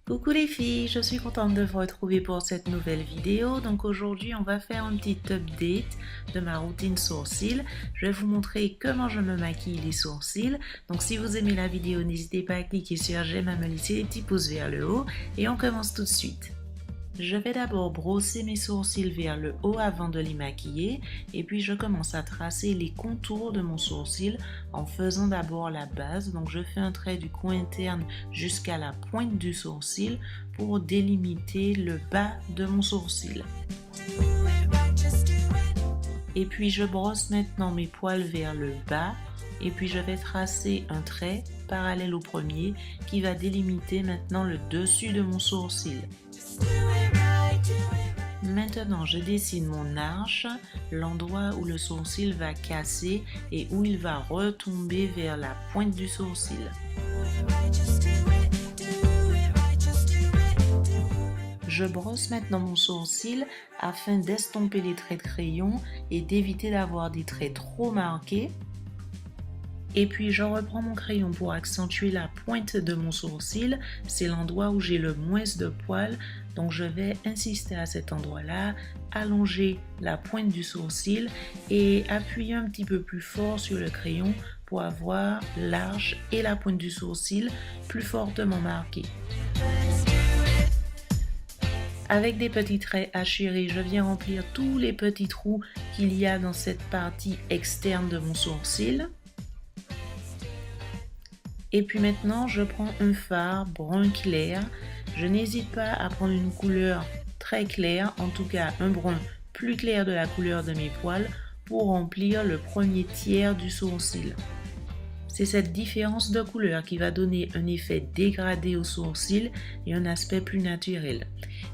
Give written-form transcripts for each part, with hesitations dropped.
Coucou les filles, je suis contente de vous retrouver pour cette nouvelle vidéo. Donc aujourd'hui, on va faire un petit update de ma routine sourcils. Je vais vous montrer comment je me maquille les sourcils. Donc si vous aimez la vidéo, n'hésitez pas à cliquer sur j'aime, à me laisser des petits pouces vers le haut et on commence tout de suite. Je vais d'abord brosser mes sourcils vers le haut avant de les maquiller et puis je commence à tracer les contours de mon sourcil en faisant d'abord la base. Donc je fais un trait du coin interne jusqu'à la pointe du sourcil pour délimiter le bas de mon sourcil. Et puis je brosse maintenant mes poils vers le bas et puis je vais tracer un trait parallèle au premier qui va délimiter maintenant le dessus de mon sourcil. Maintenant, je dessine mon arche, l'endroit où le sourcil va casser et où il va retomber vers la pointe du sourcil. Je brosse maintenant mon sourcil afin d'estomper les traits de crayon et d'éviter d'avoir des traits trop marqués. Et puis je reprends mon crayon pour accentuer la pointe de mon sourcil, c'est l'endroit où j'ai le moins de poils, donc je vais insister à cet endroit-là, allonger la pointe du sourcil et appuyer un petit peu plus fort sur le crayon pour avoir l'arche et la pointe du sourcil plus fortement marquées. Avec des petits traits hachurés, je viens remplir tous les petits trous qu'il y a dans cette partie externe de mon sourcil. Et puis maintenant, je prends un fard brun clair. Je n'hésite pas à prendre une couleur très claire, en tout cas un brun plus clair de la couleur de mes poils pour remplir le premier tiers du sourcil. C'est cette différence de couleur qui va donner un effet dégradé au sourcil et un aspect plus naturel.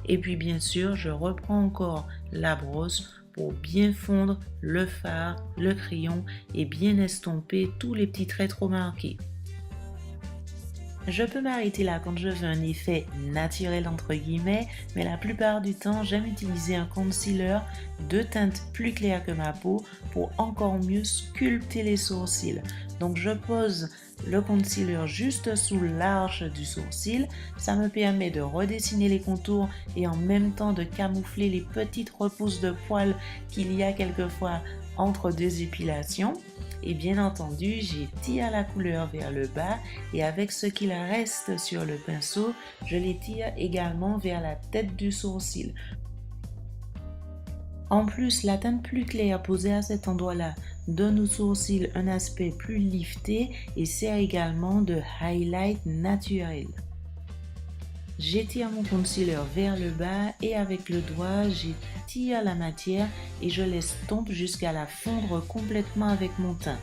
Et puis bien sûr, je reprends encore la brosse pour bien fondre le fard, le crayon et bien estomper tous les petits traits trop marqués. Je peux m'arrêter là quand je veux un effet naturel entre guillemets, mais la plupart du temps, j'aime utiliser un concealer de teinte plus claire que ma peau pour encore mieux sculpter les sourcils. Donc je pose le concealer juste sous l'arche du sourcil, ça me permet de redessiner les contours et en même temps de camoufler les petites repousses de poils qu'il y a quelquefois entre deux épilations. Et bien entendu, j'étire la couleur vers le bas et avec ce qu'il reste sur le pinceau, je l'étire également vers la tête du sourcil. En plus, la teinte plus claire posée à cet endroit-là donne au sourcil un aspect plus lifté et sert également de highlight naturel. J'étire mon concealer vers le bas et avec le doigt, j'étire la matière et je laisse tomber jusqu'à la fondre complètement avec mon teint.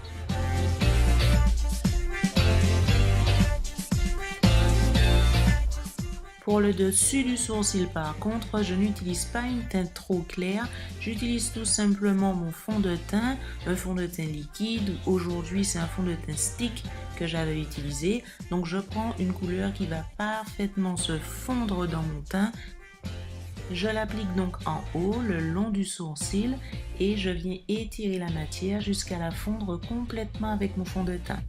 Pour le dessus du sourcil par contre, je n'utilise pas une teinte trop claire, j'utilise tout simplement mon fond de teint, un fond de teint liquide, aujourd'hui c'est un fond de teint stick que j'avais utilisé, donc je prends une couleur qui va parfaitement se fondre dans mon teint. Je l'applique donc en haut, le long du sourcil et je viens étirer la matière jusqu'à la fondre complètement avec mon fond de teint.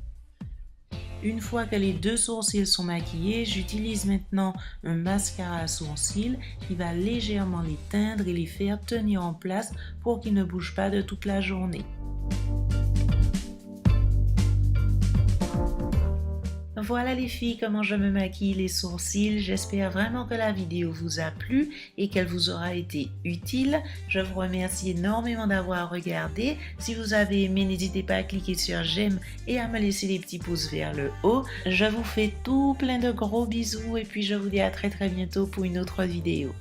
Une fois que les deux sourcils sont maquillés, j'utilise maintenant un mascara à sourcils qui va légèrement les teindre et les faire tenir en place pour qu'ils ne bougent pas de toute la journée. Voilà les filles, comment je me maquille les sourcils. J'espère vraiment que la vidéo vous a plu et qu'elle vous aura été utile. Je vous remercie énormément d'avoir regardé. Si vous avez aimé, n'hésitez pas à cliquer sur j'aime et à me laisser des petits pouces vers le haut. Je vous fais tout plein de gros bisous et puis je vous dis à très bientôt pour une autre vidéo.